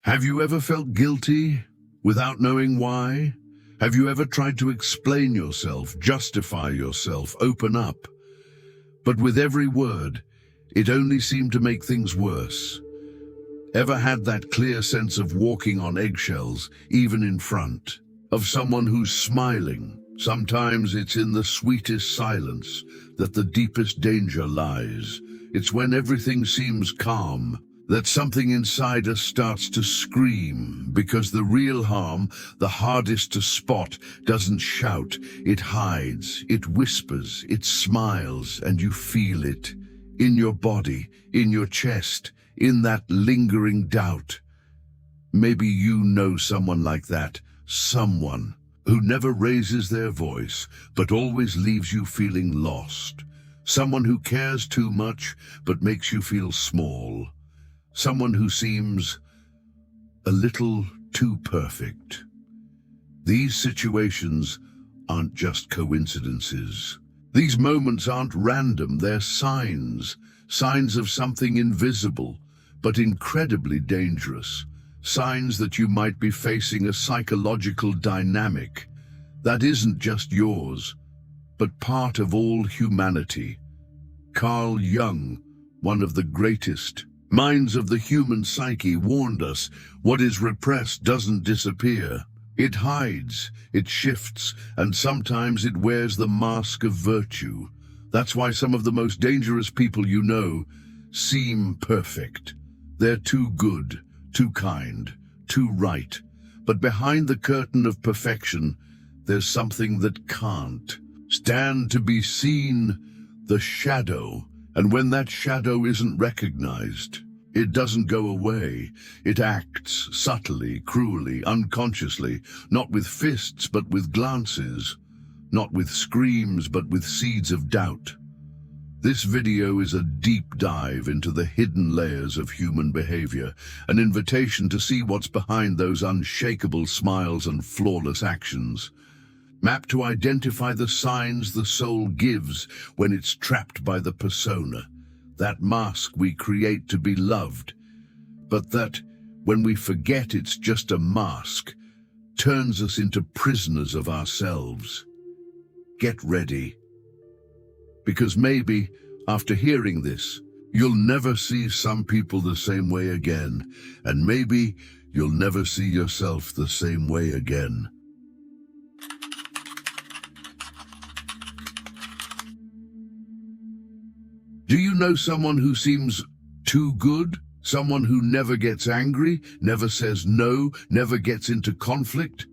Have you ever felt guilty without knowing why? Have you ever tried to explain yourself, justify yourself, open up? But with every word, it only seemed to make things worse. Ever had that clear sense of walking on eggshells, even in front of someone who's smiling? Sometimes it's in the sweetest silence that the deepest danger lies. It's when everything seems calm that something inside us starts to scream, because the real harm, the hardest to spot, doesn't shout. It hides, it whispers, it smiles, and you feel it in your body, in your chest, in that lingering doubt. Maybe you know someone like that, someone who never raises their voice, but always leaves you feeling lost. Someone who cares too much, but makes you feel small. Someone who seems a little too perfect. These situations aren't just coincidences. These moments aren't random, they're signs of something invisible, but incredibly dangerous. Signs that you might be facing a psychological dynamic that isn't just yours, but part of all humanity. Carl Jung, one of the greatest minds of the human psyche, warned us, what is repressed doesn't disappear. It hides, it shifts, and sometimes it wears the mask of virtue. That's why some of the most dangerous people you know seem perfect. They're too good, too kind, too right. But behind the curtain of perfection, there's something that can't stand to be seen, the shadow. And when that shadow isn't recognized, it doesn't go away. It acts subtly, cruelly, unconsciously, not with fists but with glances, not with screams but with seeds of doubt. This video is a deep dive into the hidden layers of human behavior, an invitation to see what's behind those unshakable smiles and flawless actions. Map to identify the signs the soul gives when it's trapped by the persona, that mask we create to be loved, but that, when we forget it's just a mask, turns us into prisoners of ourselves. Get ready, because maybe, after hearing this, you'll never see some people the same way again, and maybe you'll never see yourself the same way again. Do you know someone who seems too good? Someone who never gets angry, never says no, never gets into conflict?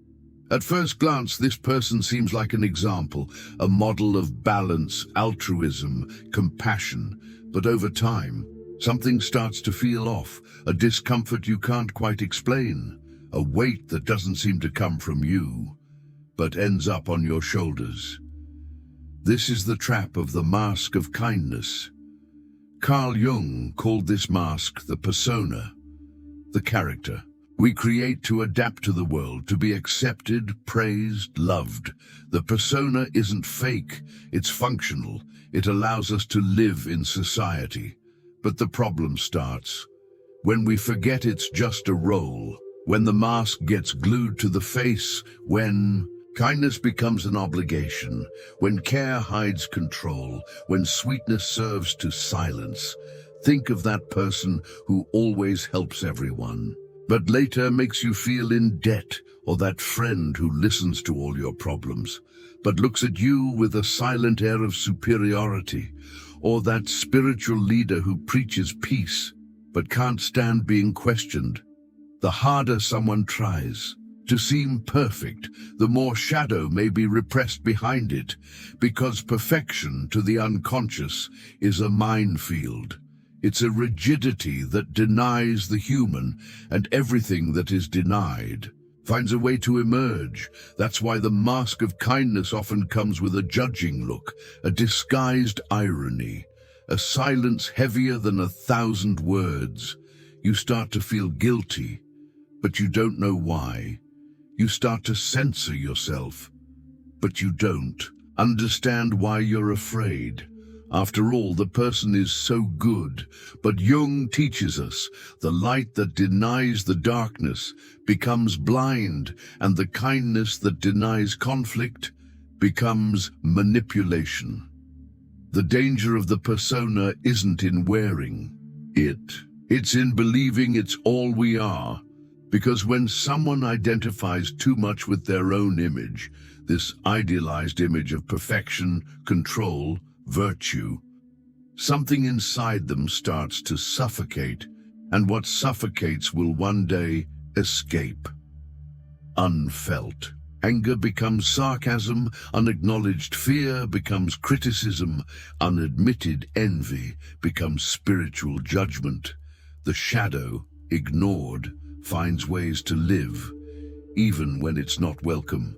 At first glance, this person seems like an example, a model of balance, altruism, compassion. But over time, something starts to feel off, a discomfort you can't quite explain, a weight that doesn't seem to come from you, but ends up on your shoulders. This is the trap of the mask of kindness. Carl Jung called this mask the persona, the character we create to adapt to the world, to be accepted, praised, loved. The persona isn't fake, it's functional. It allows us to live in society. But the problem starts when we forget it's just a role, when the mask gets glued to the face, when kindness becomes an obligation, when care hides control, when sweetness serves to silence. Think of that person who always helps everyone, but later makes you feel in debt, or that friend who listens to all your problems, but looks at you with a silent air of superiority, or that spiritual leader who preaches peace, but can't stand being questioned. The harder someone tries to seem perfect, the more shadow may be repressed behind it, because perfection to the unconscious is a minefield. It's a rigidity that denies the human, and everything that is denied finds a way to emerge. That's why the mask of kindness often comes with a judging look, a disguised irony, a silence heavier than 1,000 words. You start to feel guilty, but you don't know why. You start to censor yourself, but you don't understand why you're afraid. After all, the person is so good. But Jung teaches us the light that denies the darkness becomes blind, and the kindness that denies conflict becomes manipulation. The danger of the persona isn't in wearing it. It's in believing it's all we are. Because when someone identifies too much with their own image, this idealized image of perfection, control, virtue, something inside them starts to suffocate, and what suffocates will one day escape. Unfelt. Anger becomes sarcasm, unacknowledged fear becomes criticism, unadmitted envy becomes spiritual judgment. The shadow, ignored, finds ways to live, even when it's not welcome.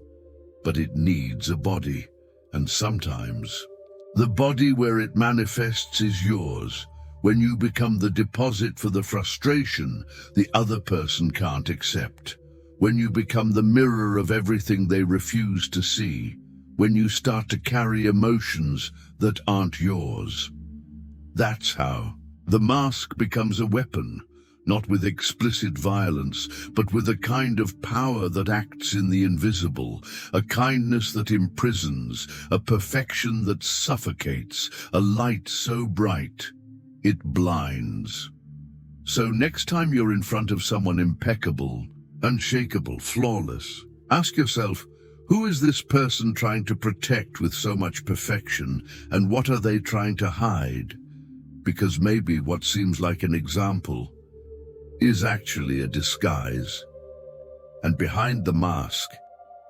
But it needs a body, and sometimes the body where it manifests is yours. When you become the deposit for the frustration the other person can't accept. When you become the mirror of everything they refuse to see. When you start to carry emotions that aren't yours. That's how the mask becomes a weapon, not with explicit violence, but with a kind of power that acts in the invisible, a kindness that imprisons, a perfection that suffocates, a light so bright it blinds. So next time you're in front of someone impeccable, unshakable, flawless, ask yourself, who is this person trying to protect with so much perfection, and what are they trying to hide? Because maybe what seems like an example is actually a disguise. And behind the mask,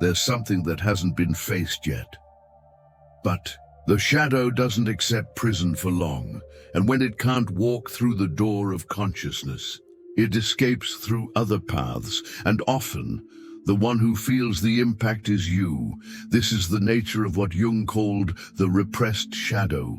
there's something that hasn't been faced yet. But the shadow doesn't accept prison for long, and when it can't walk through the door of consciousness, it escapes through other paths, and often the one who feels the impact is you. This is the nature of what Jung called the repressed shadow.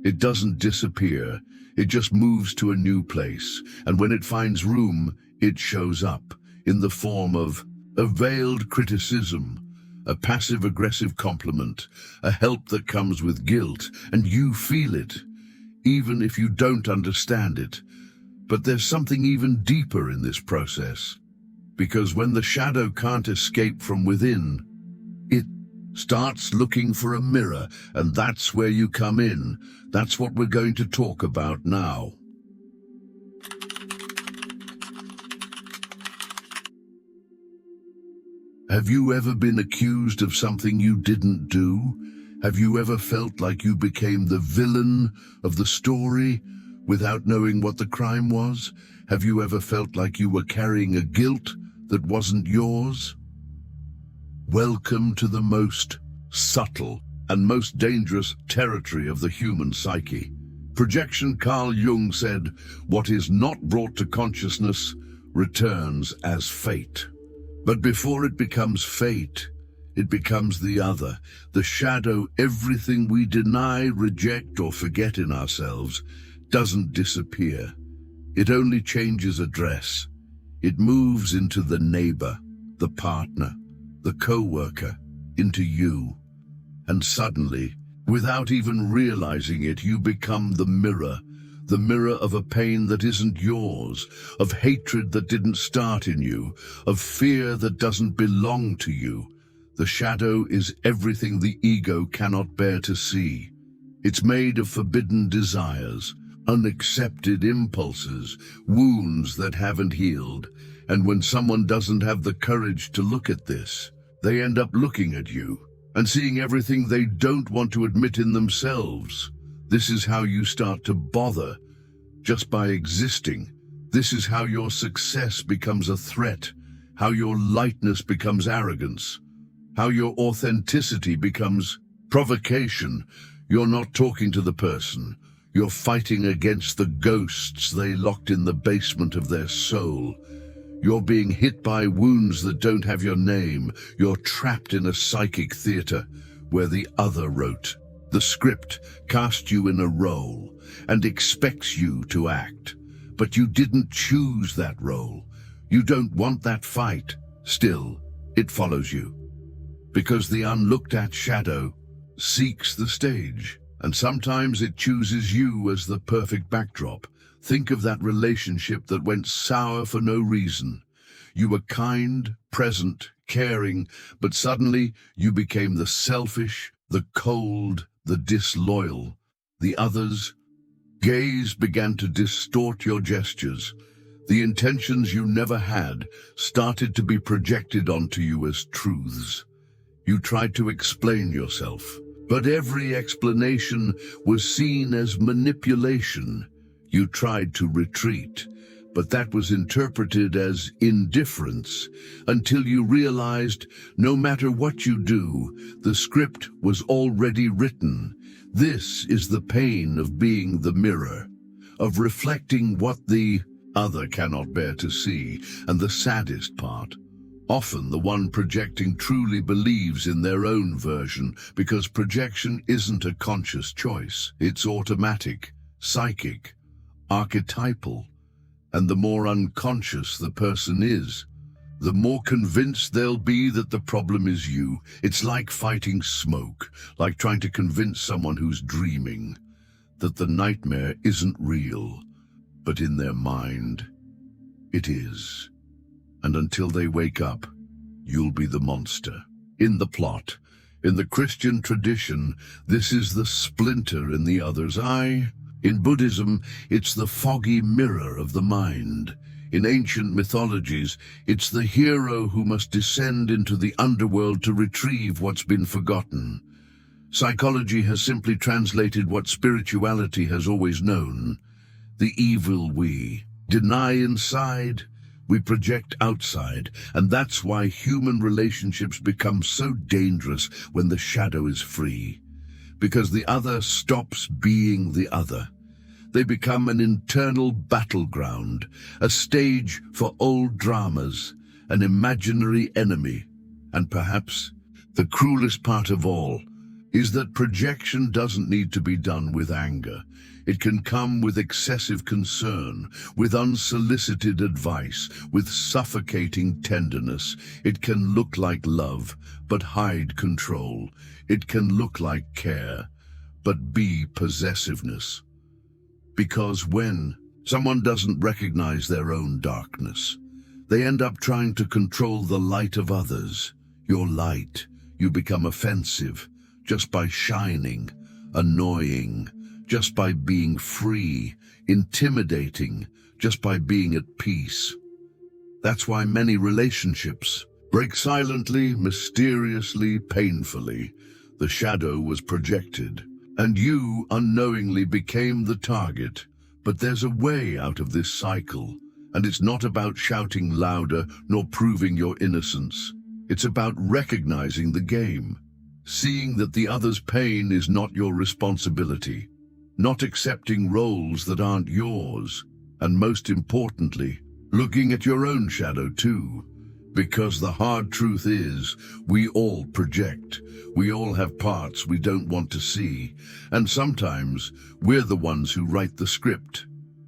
It doesn't disappear, it just moves to a new place, and when it finds room, it shows up in the form of a veiled criticism, a passive-aggressive compliment, a help that comes with guilt, and you feel it, even if you don't understand it. But there's something even deeper in this process, because when the shadow can't escape from within, it starts looking for a mirror, and that's where you come in. That's what we're going to talk about now. Have you ever been accused of something you didn't do? Have you ever felt like you became the villain of the story without knowing what the crime was? Have you ever felt like you were carrying a guilt that wasn't yours? Welcome to the most subtle and most dangerous territory of the human psyche. Projection. Carl Jung said, "What is not brought to consciousness returns as fate." But before it becomes fate, it becomes the other, the shadow. Everything we deny, reject, or forget in ourselves doesn't disappear. It only changes address. It moves into the neighbor, the partner, the co-worker, into you. And suddenly, without even realizing it, you become the mirror of a pain that isn't yours, of hatred that didn't start in you, of fear that doesn't belong to you. The shadow is everything the ego cannot bear to see. It's made of forbidden desires, unaccepted impulses, wounds that haven't healed. And when someone doesn't have the courage to look at this, they end up looking at you and seeing everything they don't want to admit in themselves. This is how you start to bother, just by existing. This is how your success becomes a threat, how your lightness becomes arrogance, how your authenticity becomes provocation. You're not talking to the person. You're fighting against the ghosts they locked in the basement of their soul. You're being hit by wounds that don't have your name. You're trapped in a psychic theater where the other wrote the script, cast you in a role, and expects you to act. But you didn't choose that role. You don't want that fight. Still, it follows you. Because the unlooked-at shadow seeks the stage, And sometimes it chooses you as the perfect backdrop. Think of that relationship that went sour for no reason. You were kind, present, caring, but suddenly you became the selfish, the cold, the disloyal. The others' gaze began to distort your gestures. The intentions you never had started to be projected onto you as truths. You tried to explain yourself, but every explanation was seen as manipulation. You tried to retreat, but that was interpreted as indifference, until you realized no matter what you do, the script was already written. This is the pain of being the mirror, of reflecting what the other cannot bear to see, and the saddest part. Often the one projecting truly believes in their own version, because projection isn't a conscious choice. It's automatic, psychic, archetypal, and the more unconscious the person is, the more convinced they'll be that the problem is you. It's like fighting smoke, like trying to convince someone who's dreaming that the nightmare isn't real, but in their mind, it is. And until they wake up, you'll be the monster. In the plot, in the Christian tradition, this is the splinter in the other's eye. In Buddhism, it's the foggy mirror of the mind. In ancient mythologies, it's the hero who must descend into the underworld to retrieve what's been forgotten. Psychology has simply translated what spirituality has always known. The evil we deny inside, we project outside, and that's why human relationships become so dangerous when the shadow is free. Because the other stops being the other. They become an internal battleground, a stage for old dramas, an imaginary enemy. And perhaps the cruelest part of all is that projection doesn't need to be done with anger. It can come with excessive concern, with unsolicited advice, with suffocating tenderness. It can look like love, but hide control. It can look like care, but be possessiveness. Because when someone doesn't recognize their own darkness, they end up trying to control the light of others. Your light, you become offensive just by shining, annoying, just by being free, intimidating, just by being at peace. That's why many relationships break silently, mysteriously, painfully. The shadow was projected, and you unknowingly became the target. But there's a way out of this cycle, and it's not about shouting louder nor proving your innocence. It's about recognizing the game, seeing that the other's pain is not your responsibility, not accepting roles that aren't yours, and most importantly, looking at your own shadow too. Because the hard truth is, we all project. We all have parts we don't want to see, and sometimes we're the ones who write the script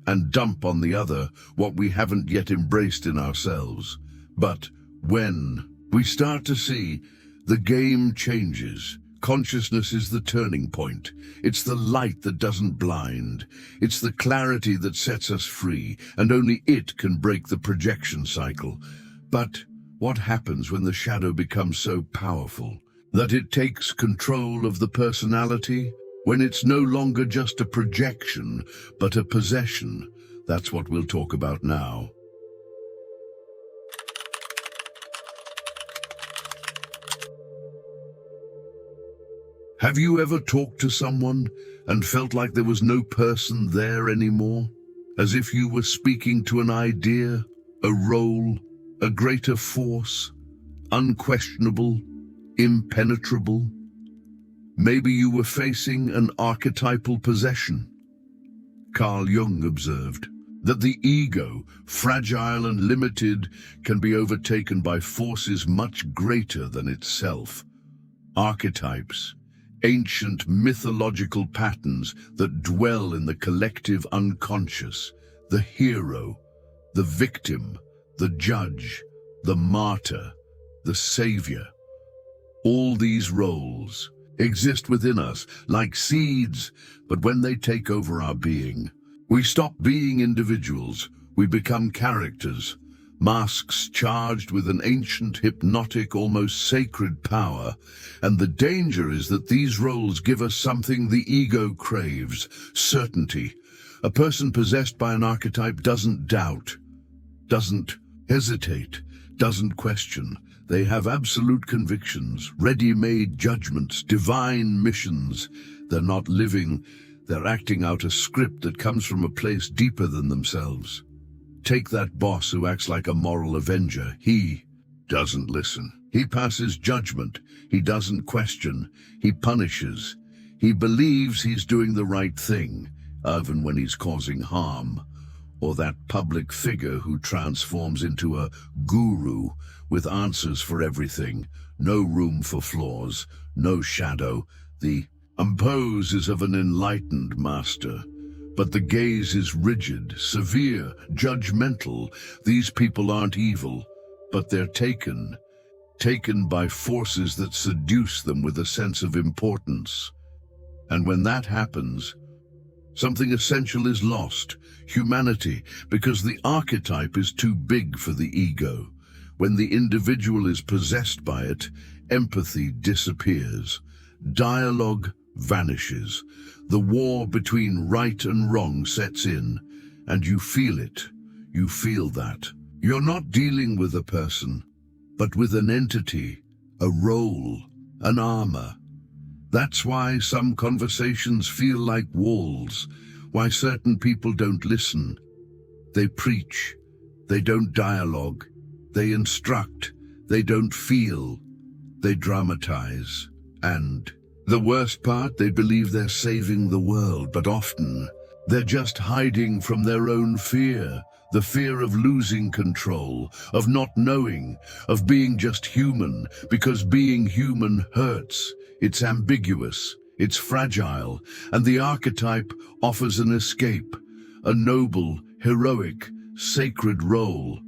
and dump on the other what we haven't yet embraced in ourselves. But when we start to see, the game changes. Consciousness is the turning point. It's the light that doesn't blind. It's the clarity that sets us free, and only it can break the projection cycle. But what happens when the shadow becomes so powerful that it takes control of the personality? When it's no longer just a projection, but a possession? That's what we'll talk about now. Have you ever talked to someone and felt like there was no person there anymore? As if you were speaking to an idea, a role, a greater force, unquestionable, impenetrable? Maybe you were facing an archetypal possession. Carl Jung observed that the ego, fragile and limited, can be overtaken by forces much greater than itself. Archetypes, ancient mythological patterns that dwell in the collective unconscious, the hero, the victim, the judge, the martyr, the savior. All these roles, exist within us, like seeds, but when they take over our being, we stop being individuals, we become characters, masks charged with an ancient, hypnotic, almost sacred power, and the danger is that these roles give us something the ego craves: certainty. A person possessed by an archetype doesn't doubt, doesn't hesitate, doesn't question. They have absolute convictions, ready-made judgments, divine missions. They're not living, they're acting out a script that comes from a place deeper than themselves. Take that boss who acts like a moral avenger. He doesn't listen. He passes judgment. He doesn't question. He punishes. He believes he's doing the right thing, even when he's causing harm. Or that public figure who transforms into a guru with answers for everything, no room for flaws, no shadow. The pose is of an enlightened master, but the gaze is rigid, severe, judgmental. These people aren't evil, but they're taken by forces that seduce them with a sense of importance. And when that happens, something essential is lost: humanity, because the archetype is too big for the ego. When the individual is possessed by it, empathy disappears. Dialogue vanishes. The war between right and wrong sets in, and you feel it. You feel that. You're not dealing with a person, but with an entity, a role, an armor. That's why some conversations feel like walls, why certain people don't listen. They preach, they don't dialogue, they instruct, they don't feel, they dramatize. And the worst part, they believe they're saving the world, but often they're just hiding from their own fear. The fear of losing control, of not knowing, of being just human, because being human hurts. It's ambiguous, it's fragile, and the archetype offers an escape, a noble, heroic, sacred role.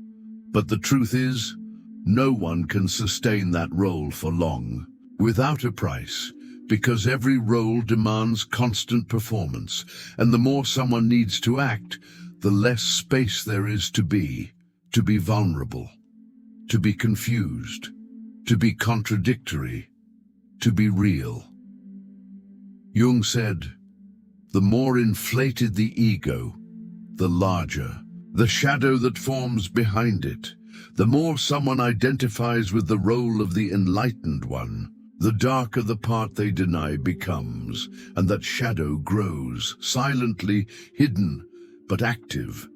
But the truth is, no one can sustain that role for long, without a price, because every role demands constant performance, and the more someone needs to act, the less space there is to be vulnerable, to be confused, to be contradictory, to be real. Jung said, the more inflated the ego, the larger the shadow that forms behind it. The more someone identifies with the role of the enlightened one, the darker the part they deny becomes, and that shadow grows, silently hidden, but active.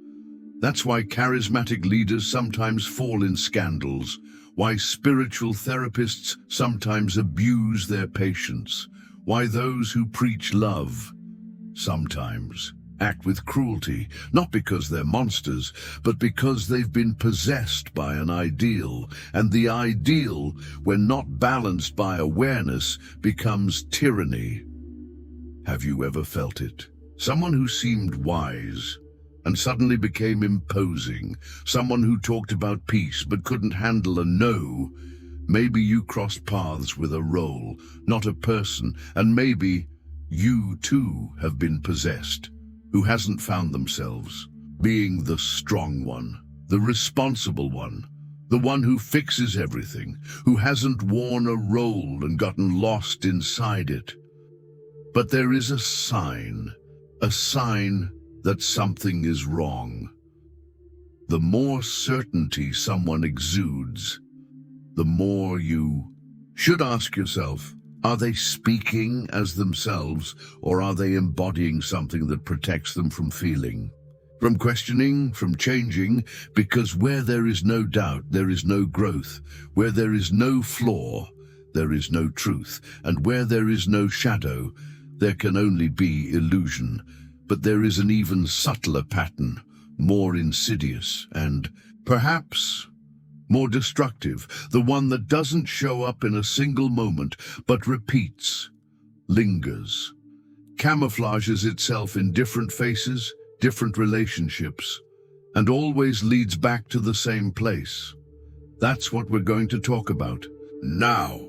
That's why charismatic leaders sometimes fall in scandals, why spiritual therapists sometimes abuse their patients, why those who preach love sometimes act with cruelty, not because they're monsters, but because they've been possessed by an ideal, and the ideal, when not balanced by awareness, becomes tyranny. Have you ever felt it? Someone who seemed wise and suddenly became imposing, someone who talked about peace but couldn't handle a no. Maybe you crossed paths with a role, not a person, and maybe you too have been possessed. Who hasn't found themselves being the strong one, the responsible one, the one who fixes everything, who hasn't worn a role and gotten lost inside it. But there is a sign that something is wrong. The more certainty someone exudes, the more you should ask yourself, are they speaking as themselves, or are they embodying something that protects them from feeling, from questioning, from changing? Because where there is no doubt, there is no growth. Where there is no flaw, there is no truth. And where there is no shadow, there can only be illusion. But there is an even subtler pattern, more insidious and perhaps more destructive, the one that doesn't show up in a single moment, but repeats, lingers, camouflages itself in different faces, different relationships, and always leads back to the same place. That's what we're going to talk about now.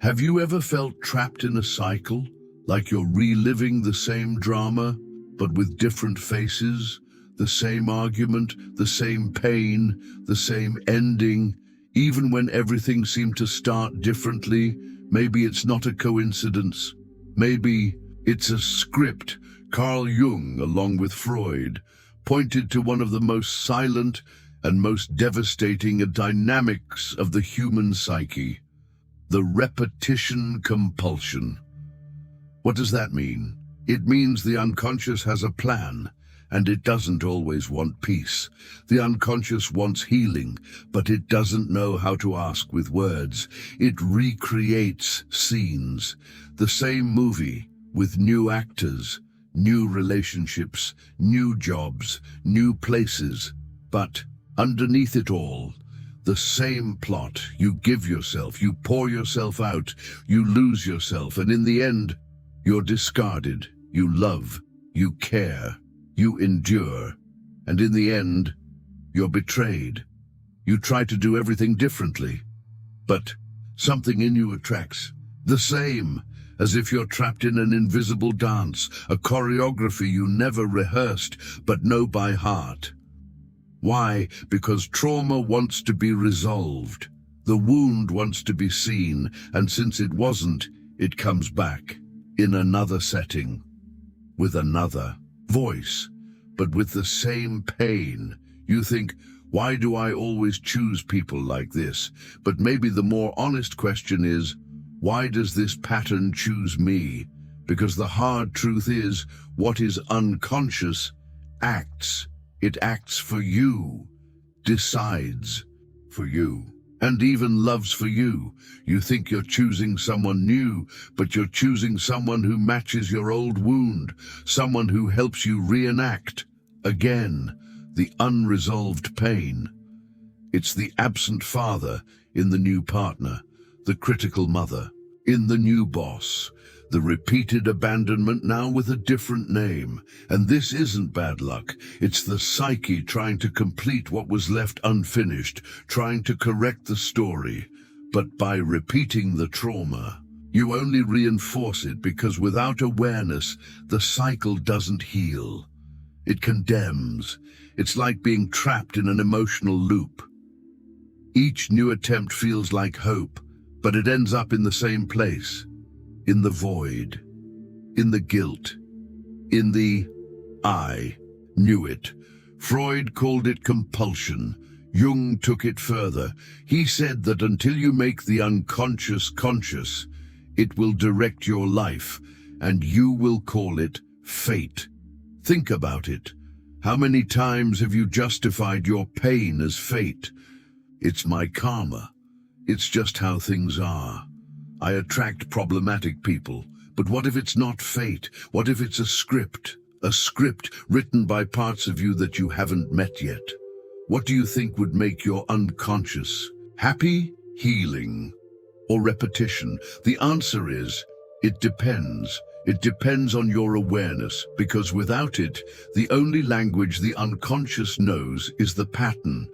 Have you ever felt trapped in a cycle, like you're reliving the same drama, but with different faces? The same argument, the same pain, the same ending, even when everything seemed to start differently? Maybe it's not a coincidence. Maybe it's a script. Carl Jung, along with Freud, pointed to one of the most silent and most devastating dynamics of the human psyche: the repetition compulsion. What does that mean? It means the unconscious has a plan, and it doesn't always want peace. The unconscious wants healing, but it doesn't know how to ask with words. It recreates scenes, the same movie, with new actors, new relationships, new jobs, new places. But underneath it all, the same plot. You give yourself, you pour yourself out, you lose yourself, and in the end, you're discarded. You love, you care, you endure, and in the end, you're betrayed. You try to do everything differently, but something in you attracts the same, as if you're trapped in an invisible dance, a choreography you never rehearsed but know by heart. Why? Because trauma wants to be resolved. The wound wants to be seen, and since it wasn't, it comes back, in another setting, with another voice, but with the same pain. You think, why do I always choose people like this? But maybe the more honest question is, why does this pattern choose me? Because the hard truth is, what is unconscious acts. It acts for you, decides for you, and even loves for you. You think you're choosing someone new, but you're choosing someone who matches your old wound, someone who helps you reenact, again, the unresolved pain. It's the absent father in the new partner, the critical mother in the new boss, the repeated abandonment now with a different name. And this isn't bad luck. It's the psyche trying to complete what was left unfinished, trying to correct the story. But by repeating the trauma, you only reinforce it, because without awareness, the cycle doesn't heal. It condemns. It's like being trapped in an emotional loop. Each new attempt feels like hope, but it ends up in the same place. In the void, in the guilt, in the I knew it. Freud called it compulsion. Jung took it further. He said that until you make the unconscious conscious, it will direct your life, and you will call it fate. Think about it. How many times have you justified your pain as fate? It's my karma. It's just how things are. I attract problematic people, but what if it's not fate? What if it's a script written by parts of you that you haven't met yet? What do you think would make your unconscious happy, healing, or repetition? The answer is, it depends. It depends on your awareness, because without it, the only language the unconscious knows is the pattern.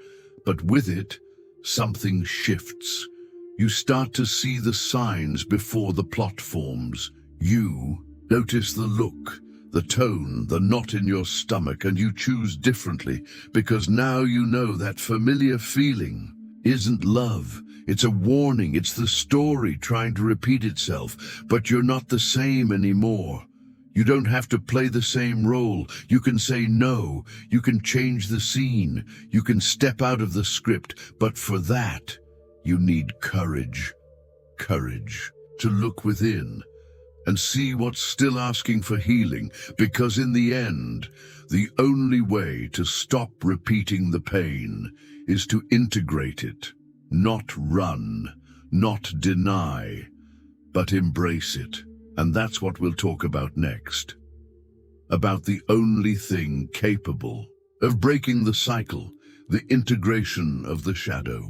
But with it, something shifts. You start to see the signs before the plot forms. You notice the look, the tone, the knot in your stomach, and you choose differently, because now you know that familiar feeling isn't love. It's a warning. It's the story trying to repeat itself, but you're not the same anymore. You don't have to play the same role. You can say no. You can change the scene. You can step out of the script, but for that, you need courage. Courage to look within and see what's still asking for healing, because in the end, the only way to stop repeating the pain is to integrate it, not run, not deny, but embrace it. And that's what we'll talk about next. About the only thing capable of breaking the cycle, the integration of the shadow.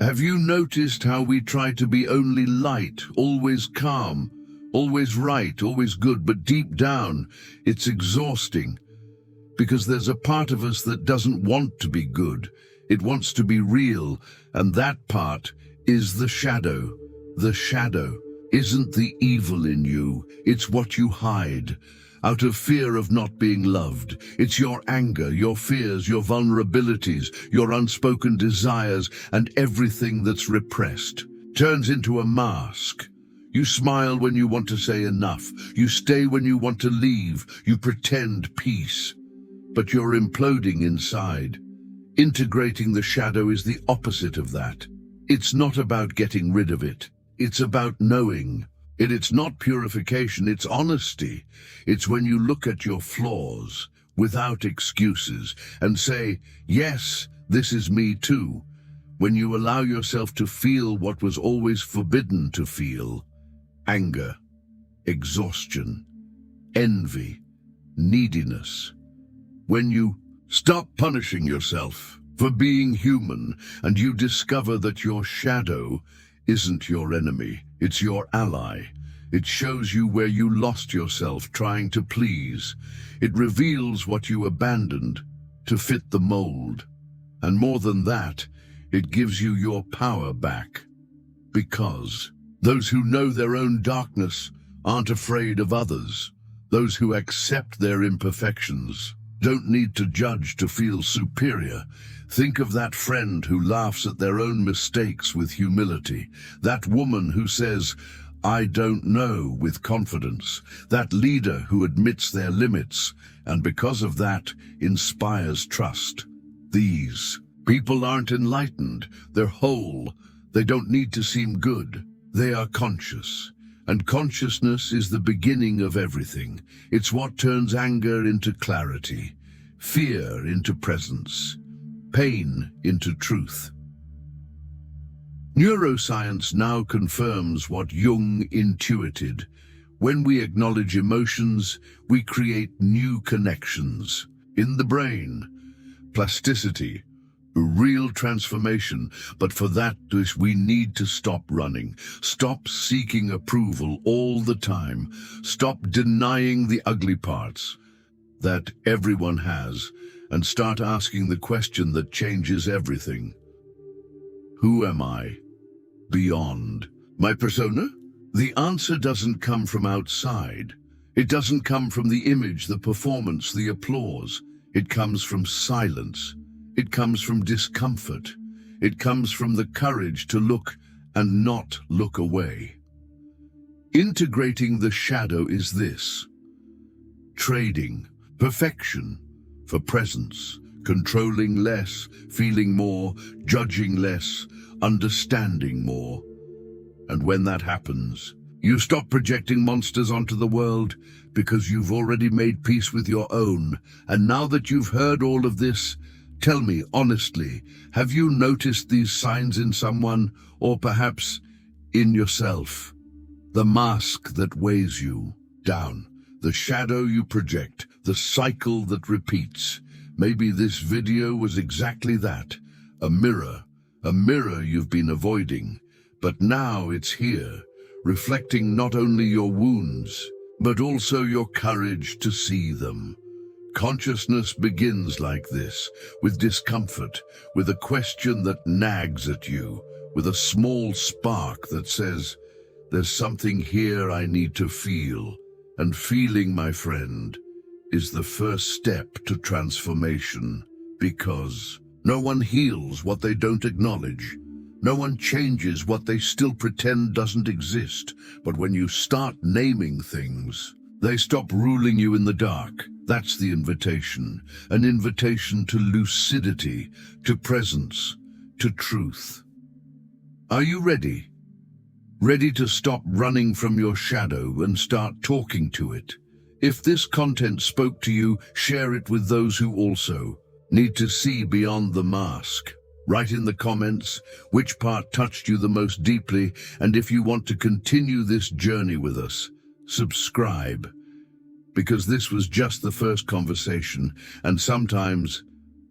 Have you noticed how we try to be only light, always calm, always right, always good, but deep down, it's exhausting. Because there's a part of us that doesn't want to be good. It wants to be real, and that part is the shadow. The shadow isn't the evil in you, it's what you hide. Out of fear of not being loved. It's your anger, your fears, your vulnerabilities, your unspoken desires, and everything that's repressed. Turns into a mask. You smile when you want to say enough. You stay when you want to leave. You pretend peace. But you're imploding inside. Integrating the shadow is the opposite of that. It's not about getting rid of it. It's about knowing. It's not purification, it's honesty. It's when you look at your flaws without excuses and say, yes, this is me too. When you allow yourself to feel what was always forbidden to feel. Anger, exhaustion, envy, neediness. When you stop punishing yourself for being human and you discover that your shadow isn't your enemy, it's your ally. It shows you where you lost yourself trying to please. It reveals what you abandoned to fit the mold. And more than that, it gives you your power back. Because those who know their own darkness aren't afraid of others. Those who accept their imperfections don't need to judge to feel superior. Think of that friend who laughs at their own mistakes with humility. That woman who says, I don't know, with confidence. That leader who admits their limits, and because of that, inspires trust. These people aren't enlightened. They're whole. They don't need to seem good. They are conscious. And consciousness is the beginning of everything. It's what turns anger into clarity, fear into presence, pain into truth. Neuroscience now confirms what Jung intuited. When we acknowledge emotions, we create new connections. In the brain, plasticity, a real transformation. But for that, we need to stop running. Stop seeking approval all the time. Stop denying the ugly parts that everyone has, and start asking the question that changes everything. Who am I? Beyond my persona? The answer doesn't come from outside. It doesn't come from the image, the performance, the applause. It comes from silence. It comes from discomfort. It comes from the courage to look and not look away. Integrating the shadow is this: trading perfection for presence, controlling less, feeling more, judging less, understanding more. And when that happens, you stop projecting monsters onto the world because you've already made peace with your own. And now that you've heard all of this, tell me honestly, have you noticed these signs in someone, or perhaps in yourself? The mask that weighs you down, the shadow you project, the cycle that repeats. Maybe this video was exactly that, a mirror you've been avoiding. But now it's here, reflecting not only your wounds, but also your courage to see them. Consciousness begins like this, with discomfort, with a question that nags at you, with a small spark that says, there's something here I need to feel. And feeling, my friend, is the first step to transformation, because no one heals what they don't acknowledge. No one changes what they still pretend doesn't exist. But when you start naming things, they stop ruling you in the dark. That's the invitation. An invitation to lucidity, to presence, to truth. Are you ready? Ready to stop running from your shadow and start talking to it? If this content spoke to you, share it with those who also need to see beyond the mask. Write in the comments which part touched you the most deeply, and if you want to continue this journey with us, subscribe. Because this was just the first conversation, and sometimes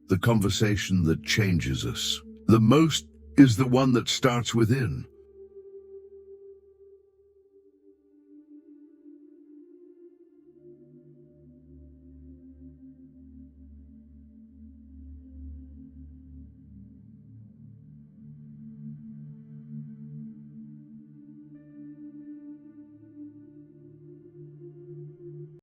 the conversation that changes us. The most is the one that starts within.